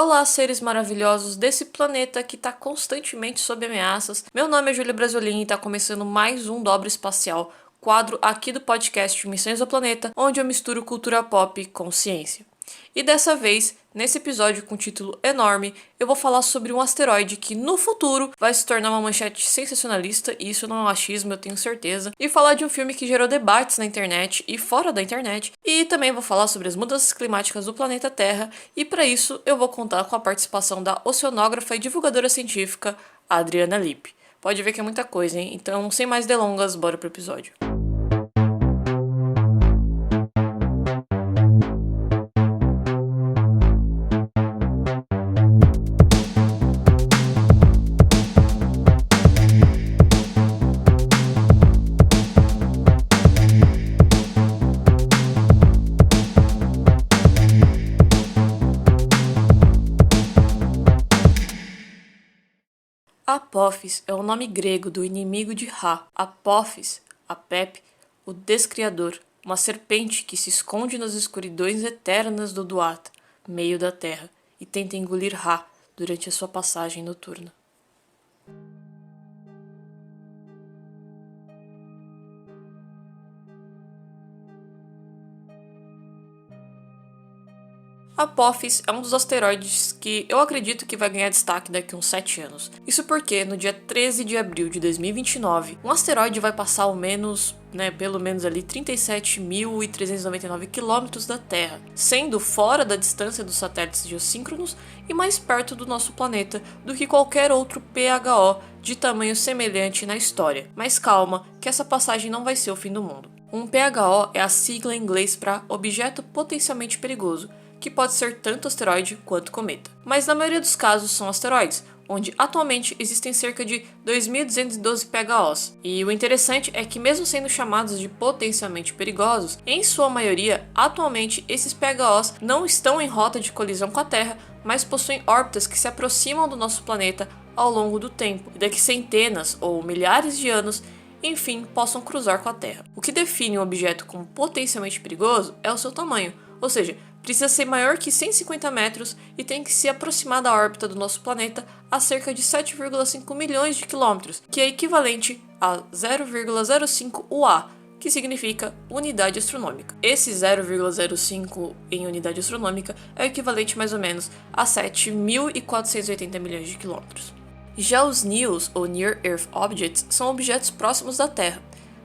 Olá, seres maravilhosos desse planeta que está constantemente sob ameaças. Meu nome é Júlia Brasolini e está começando mais um Dobra Espacial, quadro aqui do podcast Missões ao Planeta, onde eu misturo cultura pop com ciência. E dessa vez, nesse episódio com título enorme, eu vou falar sobre um asteroide que no futuro vai se tornar uma manchete sensacionalista, e isso não é um achismo, eu tenho certeza, e falar de um filme que gerou debates na internet e fora da internet, e também vou falar sobre as mudanças climáticas do planeta Terra, e para isso eu vou contar com a participação da oceanógrafa e divulgadora científica Adriana Lippe. Pode ver que é muita coisa, hein? Então, sem mais delongas, bora pro episódio. Apophis é o nome grego do inimigo de Ra. Apophis, Apep, o descriador, uma serpente que se esconde nas escuridões eternas do Duat, meio da terra, e tenta engolir Ra durante a sua passagem noturna. Apophis é um dos asteroides que eu acredito que vai ganhar destaque daqui a uns 7 anos. Isso porque, no dia 13 de abril de 2029, um asteroide vai passar pelo menos ali 37.399 quilômetros da Terra, sendo fora da distância dos satélites geossíncronos e mais perto do nosso planeta do que qualquer outro PHO de tamanho semelhante na história. Mas calma, que essa passagem não vai ser o fim do mundo. Um PHO é a sigla em inglês para Objeto Potencialmente Perigoso, que pode ser tanto asteroide quanto cometa. Mas na maioria dos casos são asteroides, onde atualmente existem cerca de 2.212 PHOs. E o interessante é que, mesmo sendo chamados de potencialmente perigosos, em sua maioria, atualmente esses PHOs não estão em rota de colisão com a Terra, mas possuem órbitas que se aproximam do nosso planeta ao longo do tempo, e daqui centenas ou milhares de anos, enfim, possam cruzar com a Terra. O que define um objeto como potencialmente perigoso é o seu tamanho, ou seja, precisa ser maior que 150 metros e tem que se aproximar da órbita do nosso planeta a cerca de 7,5 milhões de quilômetros, que é equivalente a 0,05 UA, que significa unidade astronômica. Esse 0,05 em unidade astronômica é o equivalente mais ou menos a 7.480 milhões de quilômetros. Já os NEOs, ou Near Earth Objects, são objetos próximos da Terra.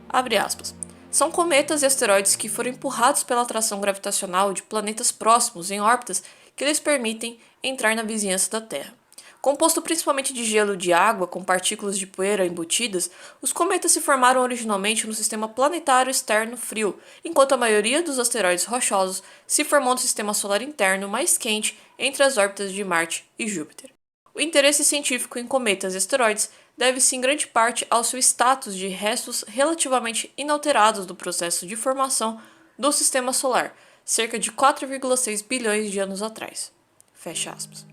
Abre aspas. São cometas e asteroides que foram empurrados pela atração gravitacional de planetas próximos em órbitas que lhes permitem entrar na vizinhança da Terra. Composto principalmente de gelo e de água com partículas de poeira embutidas, os cometas se formaram originalmente no sistema planetário externo frio, enquanto a maioria dos asteroides rochosos se formou no sistema solar interno mais quente entre as órbitas de Marte e Júpiter. O interesse científico em cometas e asteroides deve-se em grande parte ao seu status de restos relativamente inalterados do processo de formação do Sistema Solar, cerca de 4,6 bilhões de anos atrás. Fecha aspas.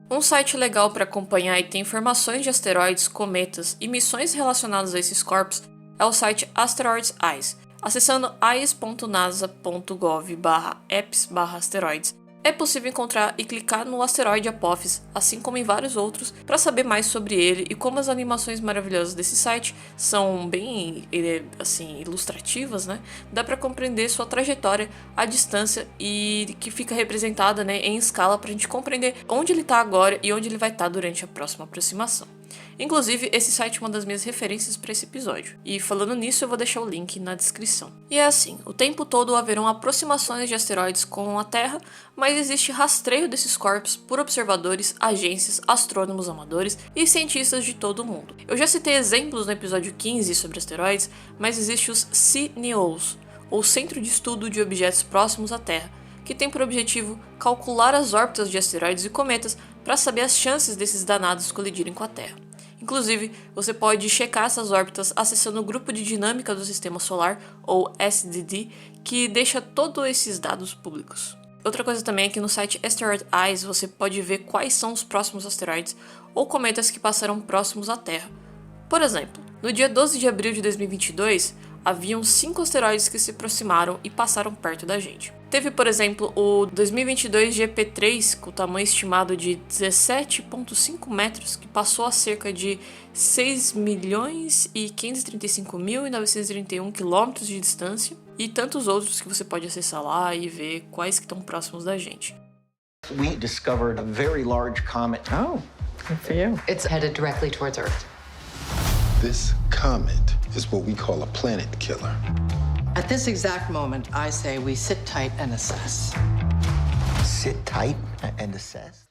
Um site legal para acompanhar e ter informações de asteroides, cometas e missões relacionadas a esses corpos é o site Asteroids Eyes. Acessando eyes.nasa.gov/apps/asteroides, é possível encontrar e clicar no asteroide Apophis, assim como em vários outros, para saber mais sobre ele e como as animações maravilhosas desse site são bem ilustrativas, né? Dá para compreender sua trajetória à distância e que fica representada, né, em escala para a gente compreender onde ele está agora e onde ele vai estar durante a próxima aproximação. Inclusive, esse site é uma das minhas referências para esse episódio. E falando nisso, eu vou deixar o link na descrição. E é assim, o tempo todo haverão aproximações de asteroides com a Terra, mas existe rastreio desses corpos por observadores, agências, astrônomos amadores e cientistas de todo o mundo. Eu já citei exemplos no episódio 15 sobre asteroides, mas existe os CNEOs, ou Centro de Estudo de Objetos Próximos à Terra, que tem por objetivo calcular as órbitas de asteroides e cometas para saber as chances desses danados colidirem com a Terra. Inclusive, você pode checar essas órbitas acessando o Grupo de Dinâmica do Sistema Solar, ou SDD, que deixa todos esses dados públicos. Outra coisa também é que no site Asteroid Eyes você pode ver quais são os próximos asteroides ou cometas que passarão próximos à Terra. Por exemplo, no dia 12 de abril de 2022, haviam 5 asteroides que se aproximaram e passaram perto da gente. Teve, por exemplo, o 2022 GP3, com tamanho estimado de 17,5 metros, que passou a cerca de 6.535.931 quilômetros de distância, e tantos outros que você pode acessar lá e ver quais que estão próximos da gente. We discovered a very large comet. Oh, good for you. It's headed directly towards Earth. This comet is what we call a planet killer. At this exact moment, I say we sit tight and assess. Sit tight and assess.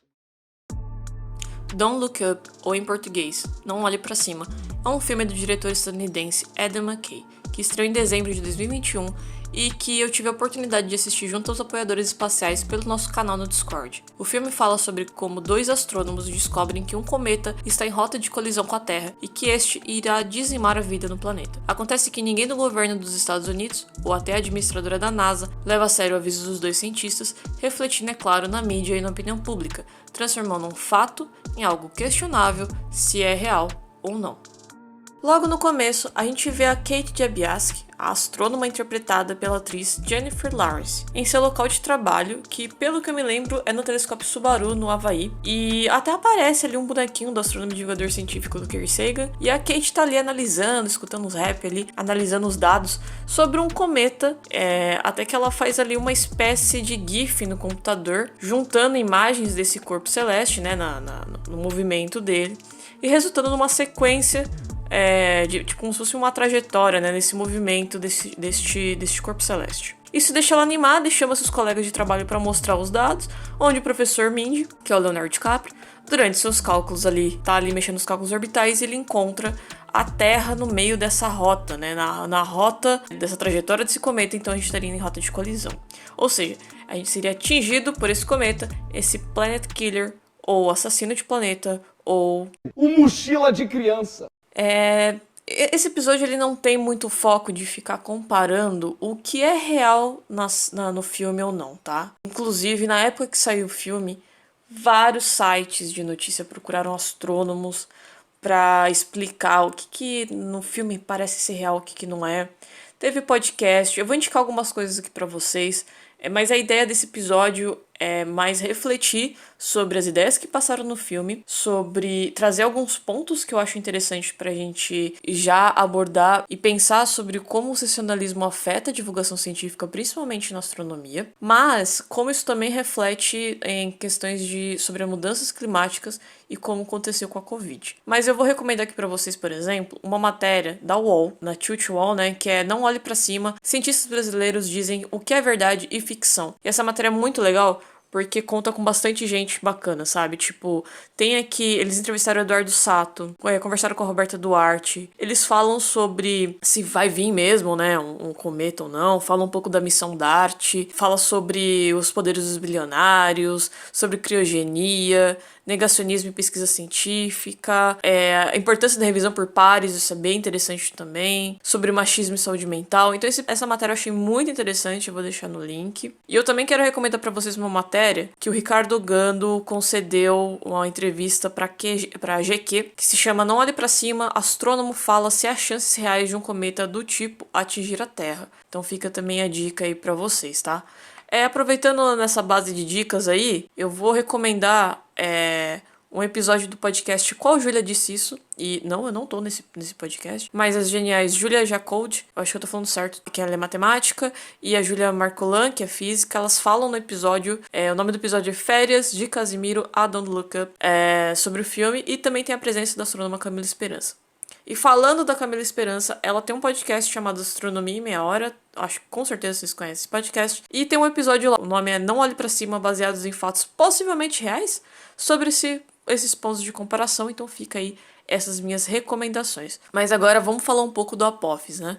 Don't Look Up, ou em português, Não Olhe Pra Cima, é um filme do diretor estadunidense Adam McKay, que estreou em dezembro de 2021 e que eu tive a oportunidade de assistir junto aos apoiadores espaciais pelo nosso canal no Discord. O filme fala sobre como 2 astrônomos descobrem que um cometa está em rota de colisão com a Terra e que este irá dizimar a vida no planeta. Acontece que ninguém do governo dos Estados Unidos, ou até a administradora da NASA, leva a sério o aviso dos 2 cientistas, refletindo, é claro, na mídia e na opinião pública, transformando um fato em algo questionável se é real ou não. Logo no começo, a gente vê a Kate Dibiasky, a astrônoma interpretada pela atriz Jennifer Lawrence, em seu local de trabalho, que, pelo que eu me lembro, é no telescópio Subaru, no Havaí, e até aparece ali um bonequinho do astrônomo e divulgador científico do Carl Sagan, e a Kate tá ali analisando, escutando os rap ali, analisando os dados sobre um cometa, até que ela faz ali uma espécie de GIF no computador, juntando imagens desse corpo celeste, né, no movimento dele, e resultando numa sequência tipo como se fosse uma trajetória, né, nesse movimento deste corpo celeste. Isso deixa ela animada e chama seus colegas de trabalho para mostrar os dados, onde o professor Mindy, que é o Leonardo DiCaprio, durante seus cálculos tá ali mexendo nos cálculos orbitais, ele encontra a Terra no meio dessa rota, né, na rota dessa trajetória desse cometa, então a gente estaria em rota de colisão. Ou seja, a gente seria atingido por esse cometa, esse Planet Killer, ou assassino de planeta, ou um mochila de criança. Esse episódio ele não tem muito foco de ficar comparando o que é real no filme ou não, tá? Inclusive, na época que saiu o filme, vários sites de notícia procuraram astrônomos pra explicar o que no filme parece ser real, o que não é. Teve podcast, eu vou indicar algumas coisas aqui pra vocês, mas a ideia desse episódio é mais refletir sobre as ideias que passaram no filme, sobre trazer alguns pontos que eu acho interessante pra gente já abordar e pensar sobre como o sensacionalismo afeta a divulgação científica, principalmente na astronomia, mas como isso também reflete em questões sobre as mudanças climáticas e como aconteceu com a Covid. Mas eu vou recomendar aqui pra vocês, por exemplo, uma matéria da UOL, na Tilt UOL, né, que é Não Olhe Pra Cima, cientistas brasileiros dizem o que é verdade e ficção. E essa matéria é muito legal, porque conta com bastante gente bacana, sabe? Tipo, tem aqui, eles entrevistaram o Eduardo Sato, conversaram com a Roberta Duarte, eles falam sobre se vai vir mesmo, né, um cometa ou não, falam um pouco da missão DART, fala sobre os poderes dos bilionários, sobre criogenia, negacionismo e pesquisa científica, a importância da revisão por pares, isso é bem interessante também, sobre machismo e saúde mental. Então essa matéria eu achei muito interessante, eu vou deixar no link. E eu também quero recomendar pra vocês uma matéria que o Ricardo Gando concedeu uma entrevista pra GQ, que se chama Não Olhe Pra Cima, astrônomo fala se há chances reais de um cometa do tipo atingir a Terra. Então fica também a dica aí pra vocês, tá? Aproveitando nessa base de dicas aí, eu vou recomendar um episódio do podcast Qual Júlia Disse Isso? E não, eu não tô nesse podcast, mas as geniais Julia Jacob, eu acho que eu tô falando certo, que ela é matemática, e a Julia Marcolan, que é física, elas falam no episódio, o nome do episódio é Férias de Casimiro a Don't Look Up, sobre o filme, e também tem a presença da astrônoma Camila Esperança. E falando da Camila Esperança, ela tem um podcast chamado Astronomia em Meia Hora, acho que com certeza vocês conhecem esse podcast, e tem um episódio lá, o nome é Não Olhe Pra Cima, baseados em fatos possivelmente reais, sobre esses pontos de comparação, então fica aí essas minhas recomendações. Mas agora vamos falar um pouco do Apophis, né?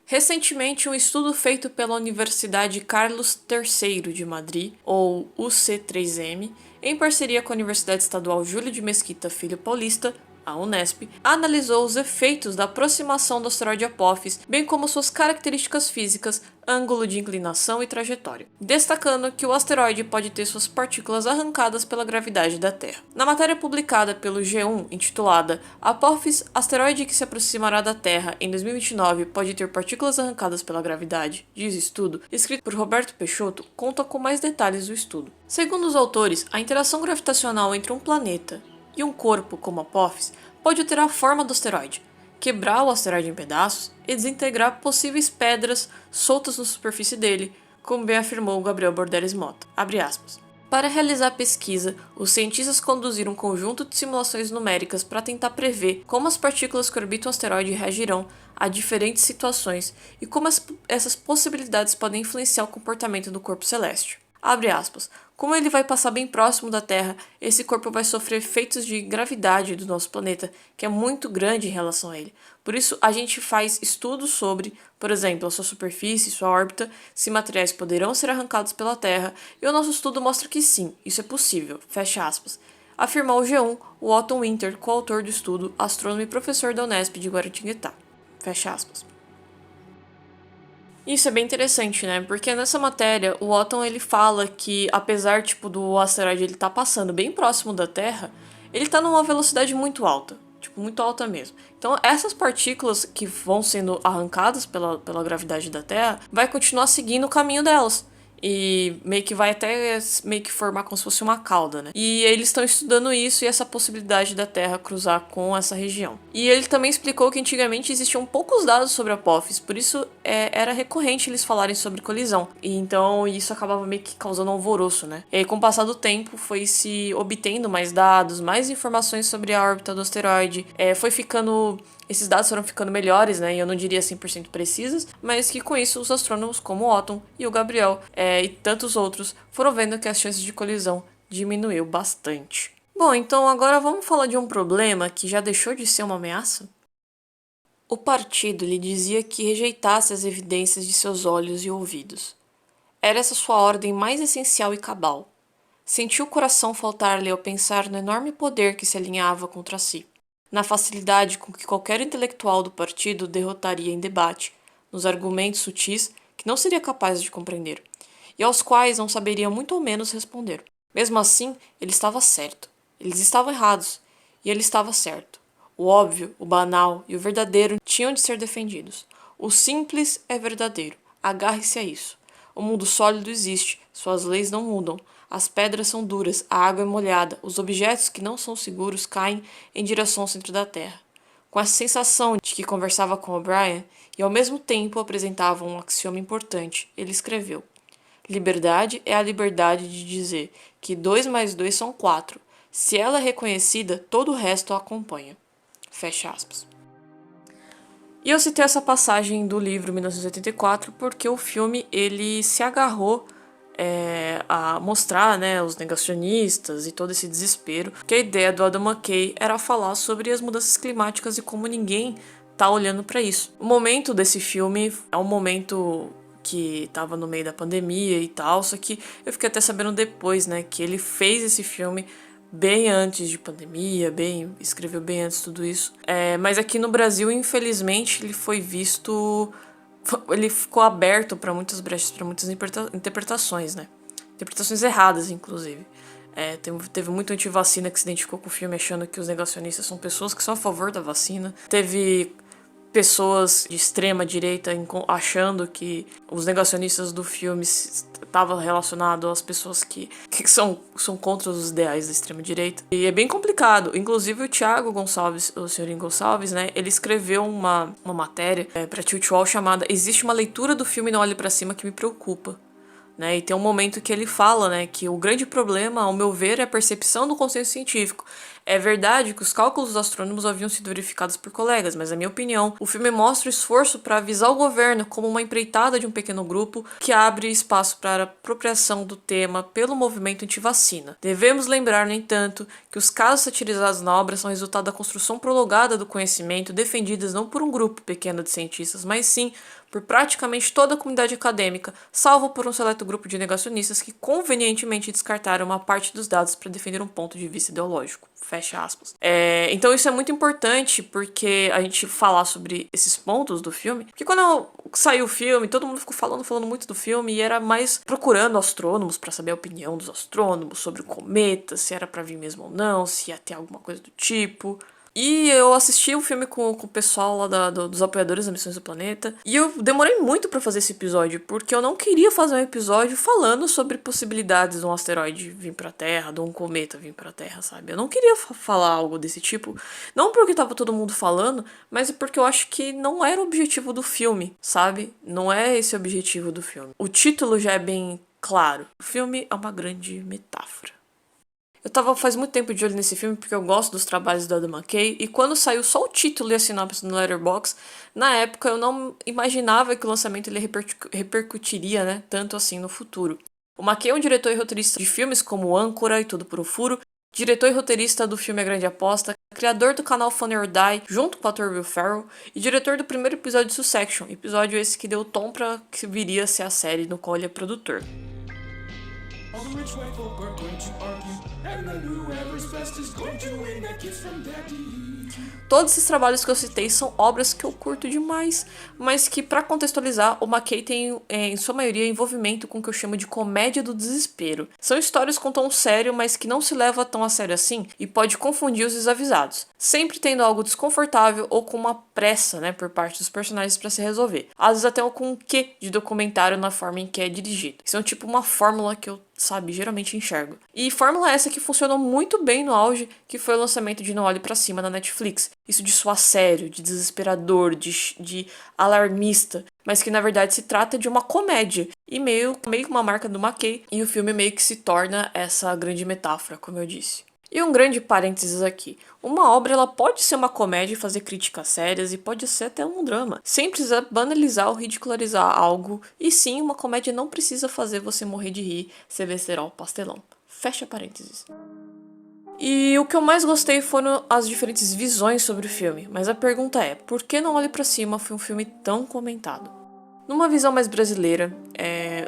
Recentemente, um estudo feito pela Universidade Carlos III de Madrid, ou UC3M, em parceria com a Universidade Estadual Júlio de Mesquita Filho Paulista, a Unesp, analisou os efeitos da aproximação do asteroide Apophis, bem como suas características físicas, ângulo de inclinação e trajetória, destacando que o asteroide pode ter suas partículas arrancadas pela gravidade da Terra. Na matéria publicada pelo G1, intitulada Apophis, asteroide que se aproximará da Terra em 2029 pode ter partículas arrancadas pela gravidade, diz estudo, escrito por Roberto Peixoto, conta com mais detalhes do estudo. Segundo os autores, a interação gravitacional entre um planeta e um corpo como Apophis pode alterar a forma do asteroide, quebrar o asteroide em pedaços e desintegrar possíveis pedras soltas na superfície dele, como bem afirmou Gabriel Bordeles Mota. Abre aspas. Para realizar a pesquisa, os cientistas conduziram um conjunto de simulações numéricas para tentar prever como as partículas que orbitam o asteroide reagirão a diferentes situações e como essas possibilidades podem influenciar o comportamento do corpo celeste. Abre aspas. Como ele vai passar bem próximo da Terra, esse corpo vai sofrer efeitos de gravidade do nosso planeta, que é muito grande em relação a ele. Por isso, a gente faz estudos sobre, por exemplo, a sua superfície, sua órbita, se materiais poderão ser arrancados pela Terra, e o nosso estudo mostra que sim, isso é possível. Fecha aspas. Afirmou o G1, o Otton Winter, coautor do estudo, astrônomo e professor da Unesp de Guaratinguetá. Fecha aspas. Isso é bem interessante, né? Porque nessa matéria, o Otton ele fala que, apesar do asteroide ele tá passando bem próximo da Terra, ele tá numa velocidade muito alta, muito alta mesmo. Então, essas partículas que vão sendo arrancadas pela gravidade da Terra, vai continuar seguindo o caminho delas. E meio que vai até formar como se fosse uma cauda, né? E eles estão estudando isso e essa possibilidade da Terra cruzar com essa região. E ele também explicou que antigamente existiam poucos dados sobre Apophis, por isso era recorrente eles falarem sobre colisão. E então isso acabava meio que causando um alvoroço, né? E aí, com o passar do tempo, foi se obtendo mais dados, mais informações sobre a órbita do asteroide. Esses dados foram ficando melhores, né? E eu não diria 100% precisas, mas que com isso os astrônomos como o Otton e o Gabriel e tantos outros foram vendo que as chances de colisão diminuiu bastante. Bom, então agora vamos falar de um problema que já deixou de ser uma ameaça? O partido lhe dizia que rejeitasse as evidências de seus olhos e ouvidos. Era essa sua ordem mais essencial e cabal. Sentiu o coração faltar-lhe ao pensar no enorme poder que se alinhava contra si, na facilidade com que qualquer intelectual do partido derrotaria em debate, nos argumentos sutis que não seria capaz de compreender, e aos quais não saberia muito ou menos responder. Mesmo assim, ele estava certo. Eles estavam errados, e ele estava certo. O óbvio, o banal e o verdadeiro tinham de ser defendidos. O simples é verdadeiro. Agarre-se a isso. O mundo sólido existe, suas leis não mudam. As pedras são duras, a água é molhada, os objetos que não são seguros caem em direção ao centro da Terra. Com essa sensação de que conversava com O'Brien e ao mesmo tempo apresentava um axioma importante, ele escreveu: liberdade é a liberdade de dizer que 2 mais 2 são 4. Se ela é reconhecida, todo o resto a acompanha. Fecha aspas. E eu citei essa passagem do livro 1984 porque o filme ele se agarrou a mostrar, né, os negacionistas e todo esse desespero, que a ideia do Adam McKay era falar sobre as mudanças climáticas e como ninguém tá olhando para isso. O momento desse filme é um momento que tava no meio da pandemia e tal, só que eu fiquei até sabendo depois, né, que ele fez esse filme bem antes de pandemia, escreveu bem antes de tudo isso. Mas aqui no Brasil, infelizmente, ele ficou aberto para muitas brechas, para muitas interpretações, né? Interpretações erradas, inclusive. Teve muito antivacina que se identificou com o filme achando que os negacionistas são pessoas que são a favor da vacina. Teve pessoas de extrema direita achando que os negacionistas do filme estavam relacionados às pessoas que são contra os ideais da extrema direita. E é bem complicado. Inclusive o Thiago Gonçalves, o senhorinho Gonçalves, né, ele escreveu uma matéria para Tilt Wall chamada "Existe uma leitura do filme Não Olhe Pra Cima que me preocupa". Né, e tem um momento que ele fala, né, que o grande problema, ao meu ver, é a percepção do consenso científico. É verdade que os cálculos dos astrônomos haviam sido verificados por colegas, mas, na minha opinião, o filme mostra o esforço para avisar o governo como uma empreitada de um pequeno grupo que abre espaço para a apropriação do tema pelo movimento antivacina. Devemos lembrar, no entanto, que os casos satirizados na obra são resultado da construção prolongada do conhecimento defendidas não por um grupo pequeno de cientistas, mas sim por praticamente toda a comunidade acadêmica, salvo por um seleto grupo de negacionistas que convenientemente descartaram uma parte dos dados para defender um ponto de vista ideológico. Fecha aspas. Então isso é muito importante porque a gente falar sobre esses pontos do filme, porque quando saiu o filme, todo mundo ficou falando muito do filme e era mais procurando astrônomos para saber a opinião dos astrônomos sobre o cometa, se era para vir mesmo ou não, se ia ter alguma coisa do tipo. E eu assisti o filme com o pessoal lá dos apoiadores da Missões do Planeta. E eu demorei muito pra fazer esse episódio, porque eu não queria fazer um episódio falando sobre possibilidades de um asteroide vir pra Terra, de um cometa vir pra Terra, sabe? Eu não queria falar algo desse tipo. Não porque tava todo mundo falando, mas porque eu acho que não era o objetivo do filme, sabe? Não é esse o objetivo do filme. O título já é bem claro. O filme é uma grande metáfora. Eu tava faz muito tempo de olho nesse filme porque eu gosto dos trabalhos do Adam McKay, e quando saiu só o título e a sinopse no Letterboxd, na época eu não imaginava que o lançamento ele repercutiria, né, tanto assim no futuro. O McKay é um diretor e roteirista de filmes como Âncora e Tudo por um Furo, diretor e roteirista do filme A Grande Aposta, criador do canal Funny or Die, junto com o ator Will Ferrell, e diretor do primeiro episódio de Succession, episódio esse que deu tom pra que viria a ser a série no qual ele é produtor. Todos esses trabalhos que eu citei são obras que eu curto demais, mas que, pra contextualizar, o McKay tem, em sua maioria, envolvimento com o que eu chamo de comédia do desespero. São histórias com tom sério, mas que não se leva tão a sério assim e pode confundir os desavisados, sempre tendo algo desconfortável ou com uma pressa, né, por parte dos personagens pra se resolver. Às vezes até com um quê de documentário na forma em que é dirigido. Isso é tipo uma fórmula que eu geralmente enxergo. E fórmula essa que funcionou muito bem no auge, que foi o lançamento de Não Olhe Pra Cima na Netflix. Isso de soar sério, de desesperador, de alarmista, mas que na verdade se trata de uma comédia. E meio uma marca do McKay, e o filme meio que se torna essa grande metáfora, como eu disse. E um grande parênteses aqui. Uma obra ela pode ser uma comédia e fazer críticas sérias, e pode ser até um drama, sem precisar banalizar ou ridicularizar algo. E sim, uma comédia não precisa fazer você morrer de rir, ser besterol pastelão. Fecha parênteses. E o que eu mais gostei foram as diferentes visões sobre o filme. Mas a pergunta é, por que Não Olhe Pra Cima foi um filme tão comentado? Numa visão mais brasileira,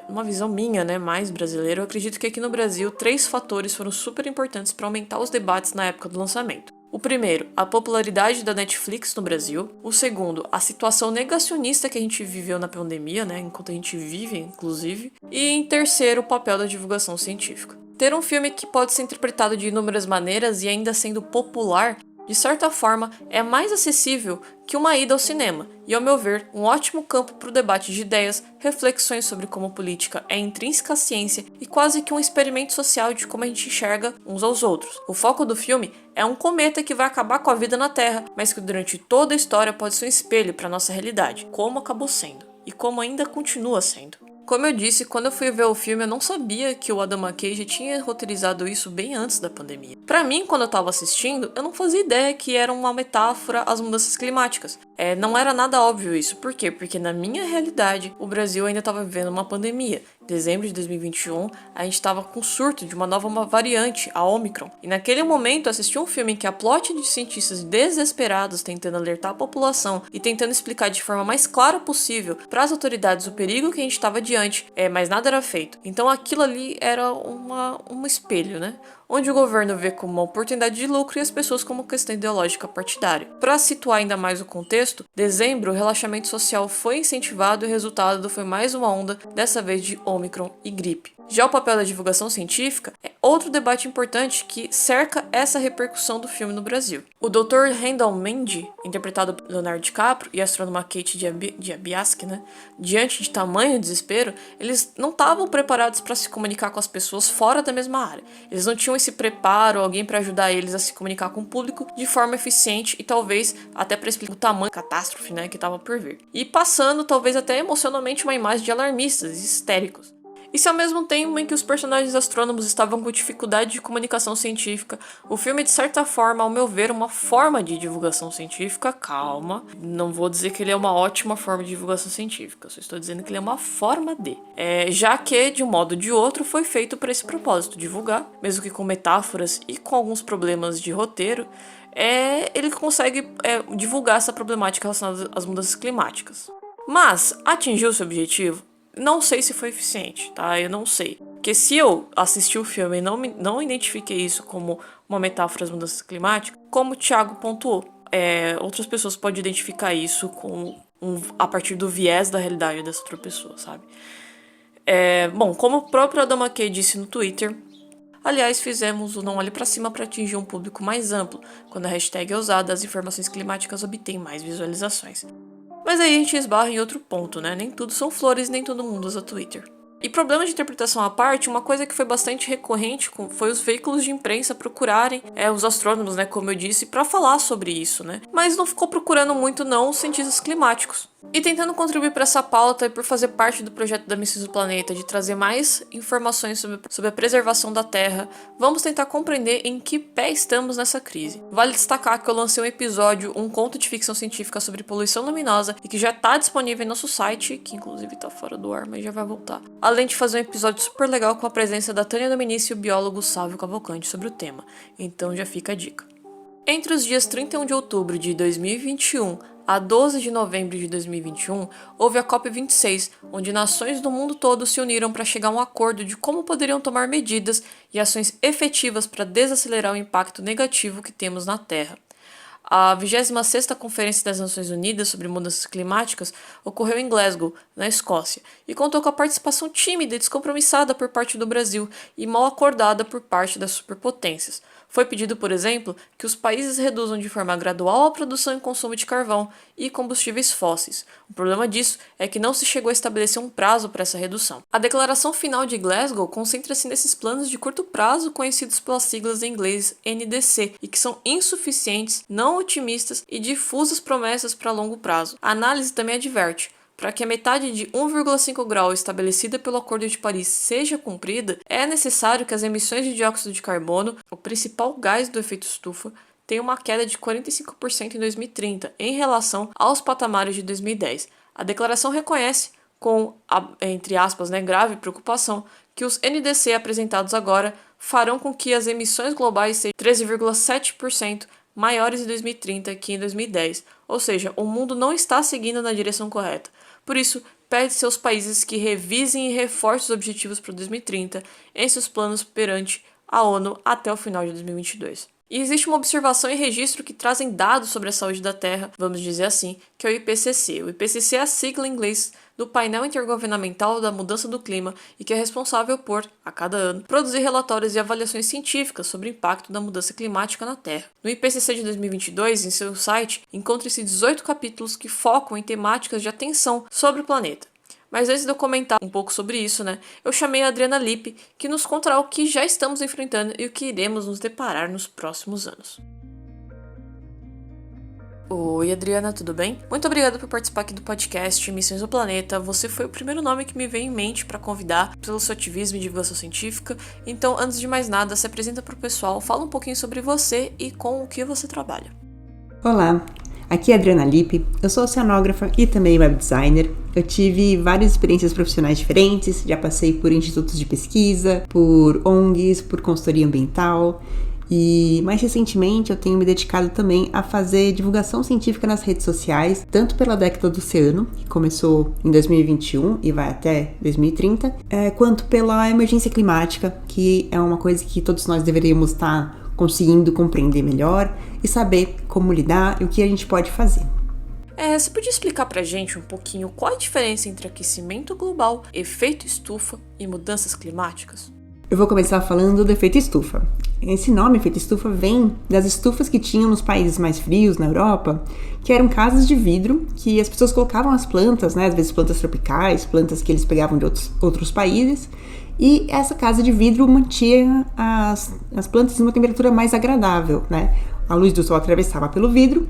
uma visão minha, né, mais brasileira, eu acredito que aqui no Brasil 3 fatores foram super importantes para aumentar os debates na época do lançamento. O primeiro, a popularidade da Netflix no Brasil. O segundo, a situação negacionista que a gente viveu na pandemia, né, enquanto a gente vive, inclusive. E em terceiro, o papel da divulgação científica. Ter um filme que pode ser interpretado de inúmeras maneiras e ainda sendo popular, de certa forma, é mais acessível que uma ida ao cinema, e ao meu ver, um ótimo campo para o debate de ideias, reflexões sobre como política é intrínseca à ciência e quase que um experimento social de como a gente enxerga uns aos outros. O foco do filme é um cometa que vai acabar com a vida na Terra, mas que durante toda a história pode ser um espelho para nossa realidade, como acabou sendo, e como ainda continua sendo. Como eu disse, quando eu fui ver o filme, eu não sabia que o Adam McKay já tinha roteirizado isso bem antes da pandemia. Pra mim, quando eu tava assistindo, eu não fazia ideia que era uma metáfora às mudanças climáticas. Não era nada óbvio isso. Por quê? Porque na minha realidade, o Brasil ainda estava vivendo uma pandemia. Em dezembro de 2021, a gente estava com surto de uma nova variante, a Omicron. E naquele momento, eu assisti um filme em que a plot de cientistas desesperados tentando alertar a população e tentando explicar de forma mais clara possível para as autoridades o perigo que a gente estava diante, mas nada era feito. Então aquilo ali era um espelho, né? Onde o governo vê como uma oportunidade de lucro e as pessoas como questão ideológica partidária. Para situar ainda mais o contexto, dezembro o relaxamento social foi incentivado e o resultado foi mais uma onda, dessa vez de Omicron e gripe. Já o papel da divulgação científica é outro debate importante que cerca essa repercussão do filme no Brasil. O Dr. Randall Mendy, interpretado por Leonardo DiCaprio, e a astrônoma Kate Diabiaski, né, diante de tamanho desespero, eles não estavam preparados para se comunicar com as pessoas fora da mesma área. Eles não tinham esse preparo, alguém para ajudar eles a se comunicar com o público de forma eficiente e talvez até para explicar o tamanho da catástrofe, né, que estava por vir. E passando talvez até emocionalmente uma imagem de alarmistas e histéricos. E se ao mesmo tempo em que os personagens astrônomos estavam com dificuldade de comunicação científica, o filme, de certa forma, ao meu ver, é uma forma de divulgação científica, calma, não vou dizer que ele é uma ótima forma de divulgação científica, só estou dizendo que ele é uma forma de. Já que, de um modo ou de outro, foi feito para esse propósito, divulgar, mesmo que com metáforas e com alguns problemas de roteiro, ele consegue divulgar essa problemática relacionada às mudanças climáticas. Mas atingiu seu objetivo? Não sei se foi eficiente, tá? Eu não sei. Porque se eu assisti o filme e não identifiquei isso como uma metáfora das mudanças climáticas, como o Thiago pontuou, outras pessoas podem identificar isso a partir do viés da realidade dessa outra pessoa, sabe? Bom, como o próprio Adam McKay disse no Twitter, aliás, fizemos o Não Olhe Pra Cima para atingir um público mais amplo. Quando a hashtag é usada, as informações climáticas obtêm mais visualizações. Mas aí a gente esbarra em outro ponto, né? Nem tudo são flores, nem todo mundo usa Twitter. E problema de interpretação à parte, uma coisa que foi bastante recorrente foi os veículos de imprensa procurarem os astrônomos, né, como eu disse, para falar sobre isso, né? Mas não ficou procurando muito não os cientistas climáticos. E tentando contribuir para essa pauta e por fazer parte do projeto da Missões do Planeta de trazer mais informações sobre a preservação da Terra, vamos tentar compreender em que pé estamos nessa crise. Vale destacar que eu lancei um episódio, um conto de ficção científica sobre poluição luminosa e que já está disponível em nosso site, que inclusive está fora do ar, mas já vai voltar. Além de fazer um episódio super legal com a presença da Tânia Dominici e o biólogo Sávio Cavalcante sobre o tema. Então já fica a dica. Entre os dias 31 de outubro de 2021 a 12 de novembro de 2021, houve a COP26, onde nações do mundo todo se uniram para chegar a um acordo de como poderiam tomar medidas e ações efetivas para desacelerar o impacto negativo que temos na Terra. A 26ª Conferência das Nações Unidas sobre Mudanças Climáticas ocorreu em Glasgow, na Escócia, e contou com a participação tímida e descompromissada por parte do Brasil e mal acordada por parte das superpotências. Foi pedido, por exemplo, que os países reduzam de forma gradual a produção e consumo de carvão e combustíveis fósseis. O problema disso é que não se chegou a estabelecer um prazo para essa redução. A declaração final de Glasgow concentra-se nesses planos de curto prazo conhecidos pelas siglas em inglês NDC e que são insuficientes, não otimistas e difusas promessas para longo prazo. A análise também adverte: para que a metade de 1,5 grau estabelecida pelo Acordo de Paris seja cumprida, é necessário que as emissões de dióxido de carbono, o principal gás do efeito estufa, tenham uma queda de 45% em 2030 em relação aos patamares de 2010. A declaração reconhece, com a, entre aspas, grave preocupação, que os NDC apresentados agora farão com que as emissões globais sejam 13,7% maiores em 2030 que em 2010, ou seja, o mundo não está seguindo na direção correta. Por isso, pede-se aos países que revisem e reforcem os objetivos para 2030 em seus planos perante a ONU até o final de 2022. E existe uma observação e registro que trazem dados sobre a saúde da Terra, vamos dizer assim, que é o IPCC. O IPCC é a sigla em inglês do Painel Intergovernamental da Mudança do Clima e que é responsável por, a cada ano, produzir relatórios e avaliações científicas sobre o impacto da mudança climática na Terra. No IPCC de 2022, em seu site, encontram-se 18 capítulos que focam em temáticas de atenção sobre o planeta. Mas antes de eu comentar um pouco sobre isso, eu chamei a Adriana Lippe, que nos contará o que já estamos enfrentando e o que iremos nos deparar nos próximos anos. Oi, Adriana, tudo bem? Muito obrigada por participar aqui do podcast Missões do Planeta. Você foi o primeiro nome que me veio em mente para convidar pelo seu ativismo e divulgação científica. Então, antes de mais nada, se apresenta para o pessoal, fala um pouquinho sobre você e com o que você trabalha. Olá, aqui é a Adriana Lippe, eu sou oceanógrafa e também web designer. Eu tive várias experiências profissionais diferentes, já passei por institutos de pesquisa, por ONGs, por consultoria ambiental e mais recentemente eu tenho me dedicado também a fazer divulgação científica nas redes sociais, tanto pela década do oceano, que começou em 2021 e vai até 2030, quanto pela emergência climática, que é uma coisa que todos nós deveríamos estar conseguindo compreender melhor e saber como lidar e o que a gente pode fazer. Você podia explicar pra gente um pouquinho qual a diferença entre aquecimento global, efeito estufa e mudanças climáticas? Eu vou começar falando do efeito estufa. Esse nome, efeito estufa, vem das estufas que tinham nos países mais frios, na Europa, que eram casas de vidro que as pessoas colocavam as plantas, às vezes plantas tropicais, plantas que eles pegavam de outros países, e essa casa de vidro mantinha as plantas em uma temperatura mais agradável, A luz do sol atravessava pelo vidro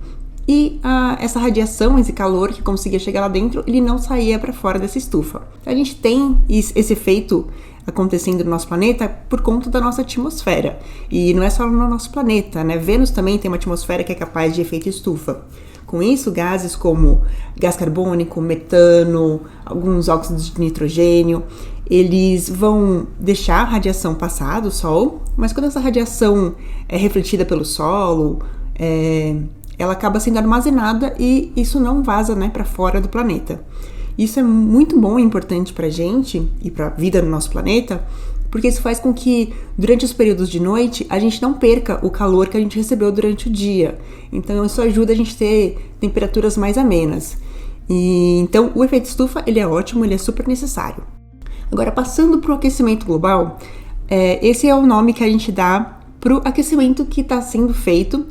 e essa radiação, esse calor que conseguia chegar lá dentro, ele não saía para fora dessa estufa. A gente tem esse efeito acontecendo no nosso planeta por conta da nossa atmosfera. E não é só no nosso planeta, Vênus também tem uma atmosfera que é capaz de efeito estufa. Com isso, gases como gás carbônico, metano, alguns óxidos de nitrogênio, eles vão deixar a radiação passar do Sol, mas quando essa radiação é refletida pelo solo, ela acaba sendo armazenada e isso não vaza, né, para fora do planeta. Isso é muito bom e importante pra gente e pra vida no nosso planeta, porque isso faz com que, durante os períodos de noite, a gente não perca o calor que a gente recebeu durante o dia. Então, isso ajuda a gente a ter temperaturas mais amenas. Então, o efeito estufa, ele é ótimo, ele é super necessário. Agora, passando para o aquecimento global, esse é o nome que a gente dá para o aquecimento que está sendo feito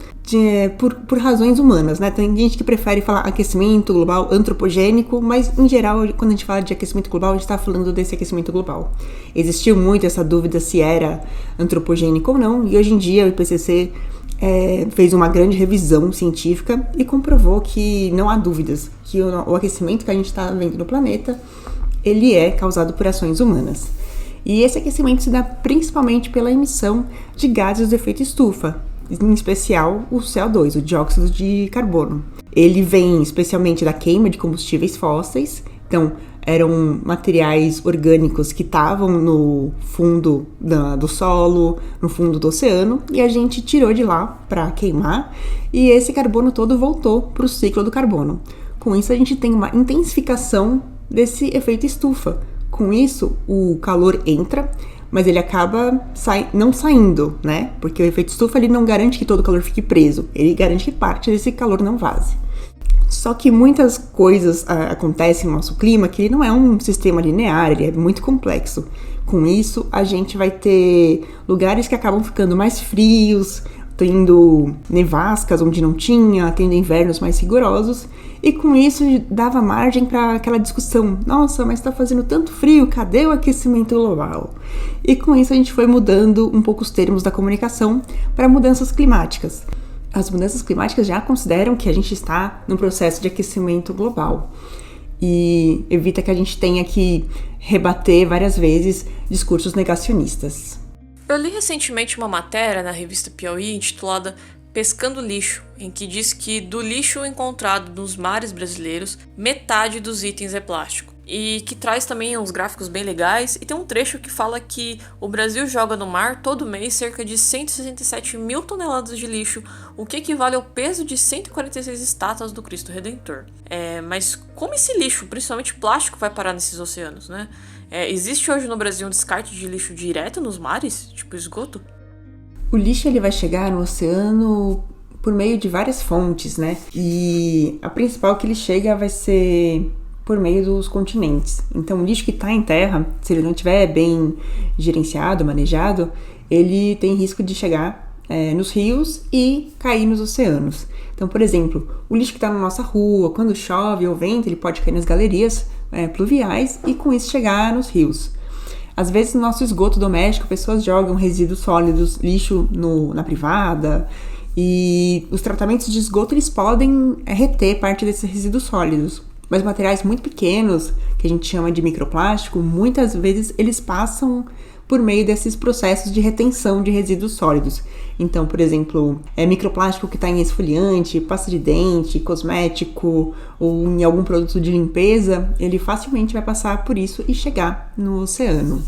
por razões humanas, né? Tem gente que prefere falar aquecimento global antropogênico, mas, em geral, quando a gente fala de aquecimento global, a gente está falando desse aquecimento global. Existiu muito essa dúvida se era antropogênico ou não, e hoje em dia o IPCC fez uma grande revisão científica e comprovou que não há dúvidas que o aquecimento que a gente está vendo no planeta, ele é causado por ações humanas. E esse aquecimento se dá principalmente pela emissão de gases do efeito estufa, em especial o CO2, o dióxido de carbono. Ele vem especialmente da queima de combustíveis fósseis, então eram materiais orgânicos que estavam no fundo do solo, no fundo do oceano, e a gente tirou de lá para queimar, e esse carbono todo voltou para o ciclo do carbono. Com isso a gente tem uma intensificação desse efeito estufa. Com isso, o calor entra, mas ele acaba não saindo, né? Porque o efeito estufa ele não garante que todo o calor fique preso, ele garante que parte desse calor não vaze. Só que muitas coisas acontecem no nosso clima que ele não é um sistema linear, ele é muito complexo. Com isso, a gente vai ter lugares que acabam ficando mais frios, tendo nevascas onde não tinha, tendo invernos mais rigorosos, e com isso dava margem para aquela discussão: nossa, mas está fazendo tanto frio, cadê o aquecimento global? E com isso a gente foi mudando um pouco os termos da comunicação para mudanças climáticas. As mudanças climáticas já consideram que a gente está num processo de aquecimento global e evita que a gente tenha que rebater várias vezes discursos negacionistas. Eu li recentemente uma matéria na revista Piauí intitulada Pescando Lixo, em que diz que do lixo encontrado nos mares brasileiros, metade dos itens é plástico. E que traz também uns gráficos bem legais, e tem um trecho que fala que o Brasil joga no mar todo mês cerca de 167 mil toneladas de lixo, o que equivale ao peso de 146 estátuas do Cristo Redentor. Mas como esse lixo, principalmente plástico, vai parar nesses oceanos, né? Existe hoje no Brasil um descarte de lixo direto nos mares, tipo esgoto? O lixo ele vai chegar no oceano por meio de várias fontes, né? E a principal que ele chega vai ser por meio dos continentes. Então, o lixo que está em terra, se ele não estiver bem gerenciado, manejado, ele tem risco de chegar nos rios e cair nos oceanos. Então, por exemplo, o lixo que está na nossa rua, quando chove ou venta, ele pode cair nas galerias pluviais e com isso chegar nos rios. Às vezes no nosso esgoto doméstico, pessoas jogam resíduos sólidos, lixo na privada, e os tratamentos de esgoto eles podem reter parte desses resíduos sólidos. Mas materiais muito pequenos, que a gente chama de microplástico, muitas vezes eles passam por meio desses processos de retenção de resíduos sólidos. Então, por exemplo, microplástico que está em esfoliante, pasta de dente, cosmético ou em algum produto de limpeza, ele facilmente vai passar por isso e chegar no oceano.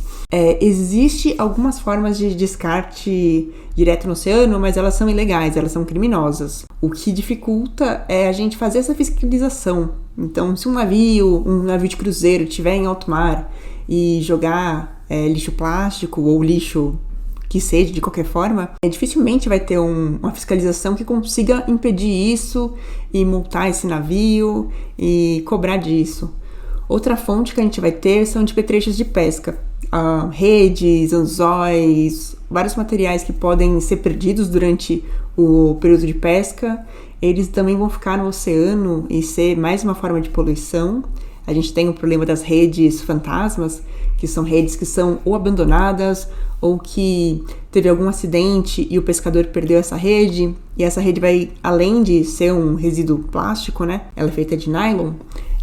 Existe algumas formas de descarte direto no oceano, mas elas são ilegais, elas são criminosas. O que dificulta é a gente fazer essa fiscalização. Então, se um navio de cruzeiro estiver em alto mar e jogar lixo plástico ou lixo que seja, de qualquer forma, dificilmente vai ter uma fiscalização que consiga impedir isso e multar esse navio e cobrar disso. Outra fonte que a gente vai ter são de petrechos de pesca, redes, anzóis, vários materiais que podem ser perdidos durante o período de pesca. Eles também vão ficar no oceano e ser mais uma forma de poluição. A gente tem o problema das redes fantasmas, que são redes que são ou abandonadas ou que teve algum acidente e o pescador perdeu essa rede, e essa rede vai, além de ser um resíduo plástico, né, ela é feita de nylon,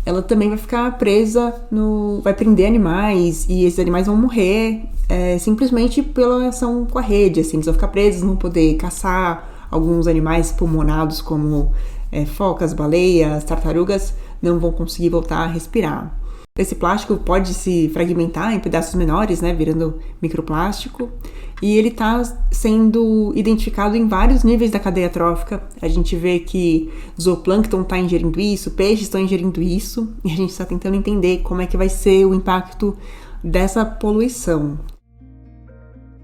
ela também vai ficar presa vai prender animais, e esses animais vão morrer simplesmente pela ação com a rede, assim, eles vão ficar presos, não vão poder caçar alguns animais pulmonados como focas, baleias, tartarugas, não vão conseguir voltar a respirar. Esse plástico pode se fragmentar em pedaços menores, né, virando microplástico. E ele está sendo identificado em vários níveis da cadeia trófica. A gente vê que zooplâncton está ingerindo isso, peixes estão ingerindo isso, e a gente está tentando entender como é que vai ser o impacto dessa poluição.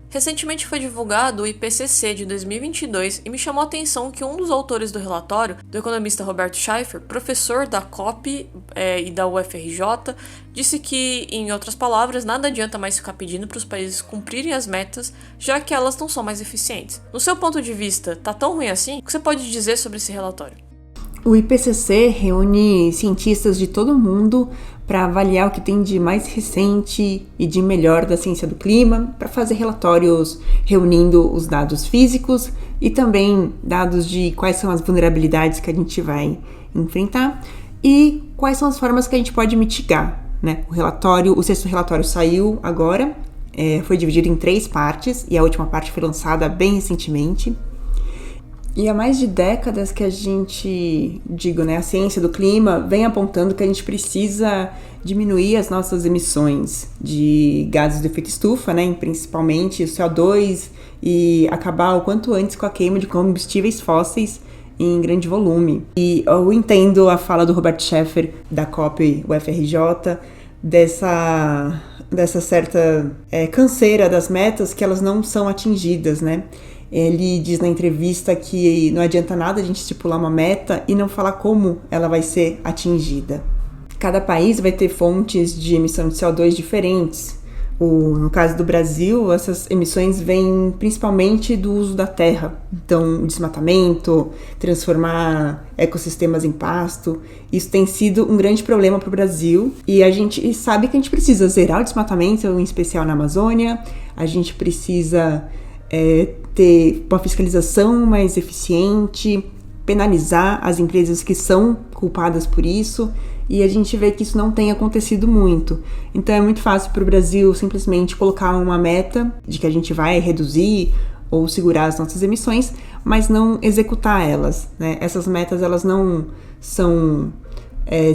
Recentemente foi divulgado o IPCC de 2022 e me chamou a atenção que um dos autores do relatório, do economista Roberto Schaeffer, professor da COP e da UFRJ, disse que, em outras palavras, nada adianta mais ficar pedindo para os países cumprirem as metas, já que elas não são mais eficientes. No seu ponto de vista, tá tão ruim assim? O que você pode dizer sobre esse relatório? O IPCC reúne cientistas de todo o mundo para avaliar o que tem de mais recente e de melhor da ciência do clima, para fazer relatórios reunindo os dados físicos e também dados de quais são as vulnerabilidades que a gente vai enfrentar e quais são as formas que a gente pode mitigar, né? O sexto relatório saiu agora, foi dividido em 3 partes e a última parte foi lançada bem recentemente. E há mais de décadas que a ciência do clima vem apontando que a gente precisa diminuir as nossas emissões de gases de efeito estufa, né, principalmente o CO2, e acabar o quanto antes com a queima de combustíveis fósseis em grande volume. E eu entendo a fala do Robert Schaeffer, da COP UFRJ, dessa certa canseira das metas que elas não são atingidas, né? Ele diz na entrevista que não adianta nada a gente estipular uma meta e não falar como ela vai ser atingida. Cada país vai ter fontes de emissão de CO2 diferentes. No caso do Brasil, essas emissões vêm principalmente do uso da terra. Então, desmatamento, transformar ecossistemas em pasto. Isso tem sido um grande problema para o Brasil. E a gente sabe que a gente precisa zerar o desmatamento, em especial na Amazônia. A gente precisa ter uma fiscalização mais eficiente, penalizar as empresas que são culpadas por isso, e a gente vê que isso não tem acontecido muito. Então é muito fácil para o Brasil simplesmente colocar uma meta de que a gente vai reduzir ou segurar as nossas emissões, mas não executar elas, né? Essas metas, elas não são...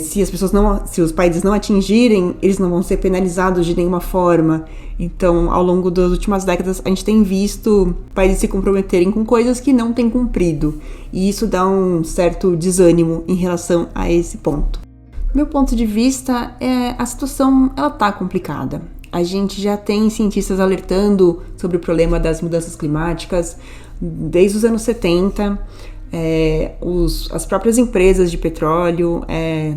se os países não atingirem, eles não vão ser penalizados de nenhuma forma. Então, ao longo das últimas décadas, a gente tem visto países se comprometerem com coisas que não têm cumprido. E isso dá um certo desânimo em relação a esse ponto. Meu ponto de vista a situação ela tá complicada. A gente já tem cientistas alertando sobre o problema das mudanças climáticas desde os anos 70. As próprias empresas de petróleo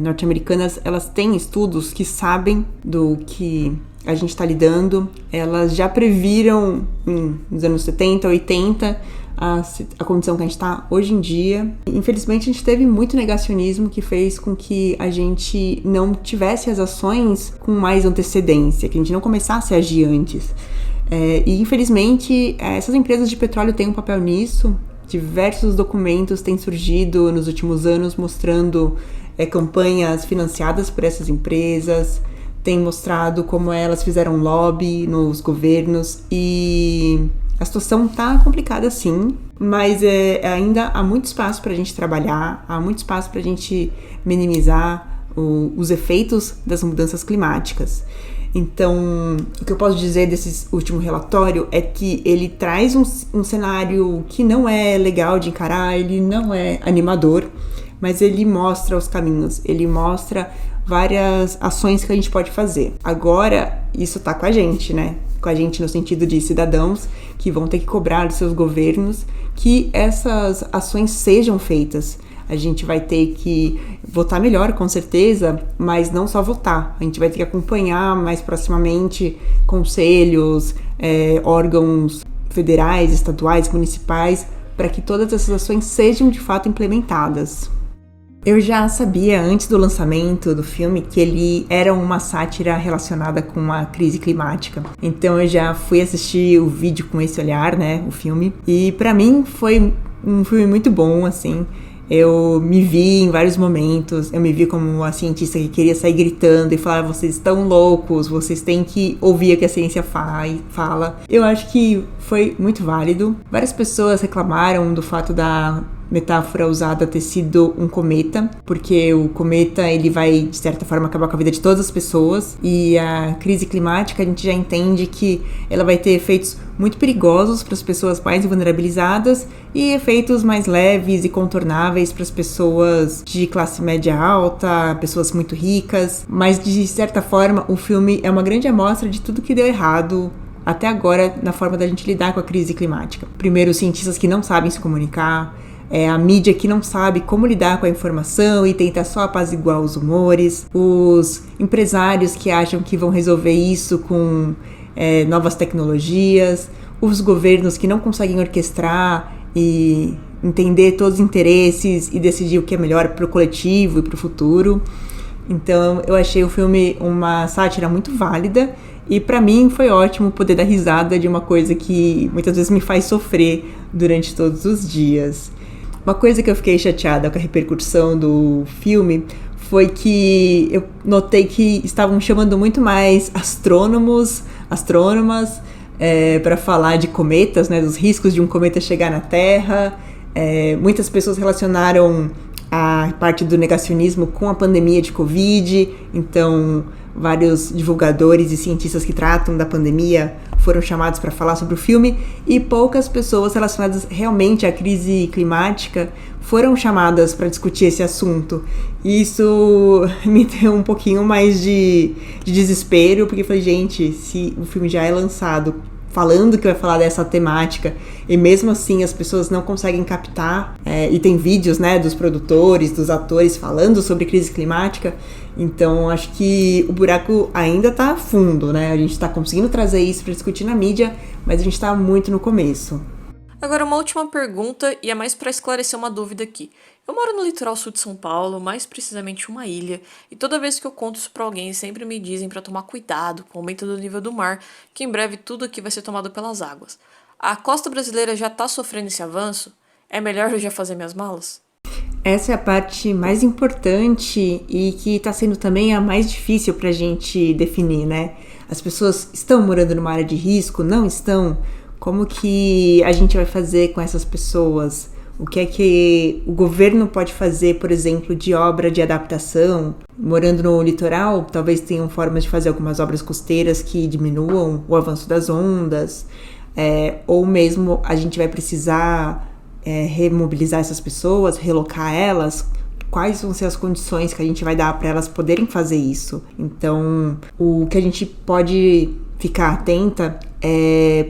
norte-americanas, elas têm estudos que sabem do que a gente está lidando. Elas já previram nos anos 70, 80 a condição que a gente está hoje em dia. Infelizmente, a gente teve muito negacionismo que fez com que a gente não tivesse as ações com mais antecedência, que a gente não começasse a agir antes. E infelizmente, essas empresas de petróleo têm um papel nisso. Diversos documentos têm surgido nos últimos anos mostrando campanhas financiadas por essas empresas, tem mostrado como elas fizeram lobby nos governos, e a situação tá complicada sim, mas ainda há muito espaço para a gente trabalhar, há muito espaço para a gente minimizar os efeitos das mudanças climáticas. Então, o que eu posso dizer desse último relatório é que ele traz um cenário que não é legal de encarar, ele não é animador, mas ele mostra os caminhos, ele mostra várias ações que a gente pode fazer. Agora, isso tá com a gente, né? Com a gente no sentido de cidadãos que vão ter que cobrar dos seus governos que essas ações sejam feitas. A gente vai ter que votar melhor, com certeza, mas não só votar. A gente vai ter que acompanhar mais proximamente conselhos, órgãos federais, estaduais, municipais, para que todas essas ações sejam de fato implementadas. Eu já sabia antes do lançamento do filme que ele era uma sátira relacionada com a crise climática. Então eu já fui assistir o vídeo com esse olhar, né, o filme. E pra mim foi um filme muito bom, assim. Eu me vi em vários momentos, eu me vi como uma cientista que queria sair gritando e falar: vocês estão loucos, vocês têm que ouvir o que a ciência fala. Eu acho que foi muito válido. Várias pessoas reclamaram do fato da metáfora usada ter sido um cometa, porque o cometa ele vai, de certa forma, acabar com a vida de todas as pessoas, e a crise climática a gente já entende que ela vai ter efeitos muito perigosos para as pessoas mais vulnerabilizadas e efeitos mais leves e contornáveis para as pessoas de classe média alta, pessoas muito ricas, mas de certa forma o filme é uma grande amostra de tudo que deu errado até agora na forma da gente lidar com a crise climática. Primeiro, os cientistas que não sabem se comunicar, a mídia que não sabe como lidar com a informação e tenta só apaziguar os humores, os empresários que acham que vão resolver isso com novas tecnologias, os governos que não conseguem orquestrar e entender todos os interesses e decidir o que é melhor para o coletivo e para o futuro. Então eu achei o filme uma sátira muito válida e para mim foi ótimo poder dar risada de uma coisa que muitas vezes me faz sofrer durante todos os dias. Uma coisa que eu fiquei chateada com a repercussão do filme foi que eu notei que estavam chamando muito mais astrônomas, para falar de cometas, né, dos riscos de um cometa chegar na Terra. Muitas pessoas relacionaram a parte do negacionismo com a pandemia de Covid, então vários divulgadores e cientistas que tratam da pandemia foram chamados para falar sobre o filme e poucas pessoas relacionadas realmente à crise climática foram chamadas para discutir esse assunto. E isso me deu um pouquinho mais de desespero, porque eu falei, gente, se o filme já é lançado falando que vai falar dessa temática e mesmo assim as pessoas não conseguem captar, e tem vídeos, né, dos produtores, dos atores falando sobre crise climática, então acho que o buraco ainda tá fundo, né, a gente tá conseguindo trazer isso para discutir na mídia, mas a gente tá muito no começo. Agora uma última pergunta, e é mais para esclarecer uma dúvida aqui. Eu moro no litoral sul de São Paulo, mais precisamente uma ilha, e toda vez que eu conto isso pra alguém, sempre me dizem para tomar cuidado com o aumento do nível do mar, que em breve tudo aqui vai ser tomado pelas águas. A costa brasileira já tá sofrendo esse avanço? É melhor eu já fazer minhas malas? Essa é a parte mais importante e que tá sendo também a mais difícil pra gente definir, né? As pessoas estão morando numa área de risco? Não estão? Como que a gente vai fazer com essas pessoas? O que é que o governo pode fazer, por exemplo, de obra de adaptação? Morando no litoral, talvez tenham formas de fazer algumas obras costeiras que diminuam o avanço das ondas, ou mesmo a gente vai precisar remobilizar essas pessoas, relocar elas. Quais vão ser as condições que a gente vai dar para elas poderem fazer isso? Então, o que a gente pode ficar atenta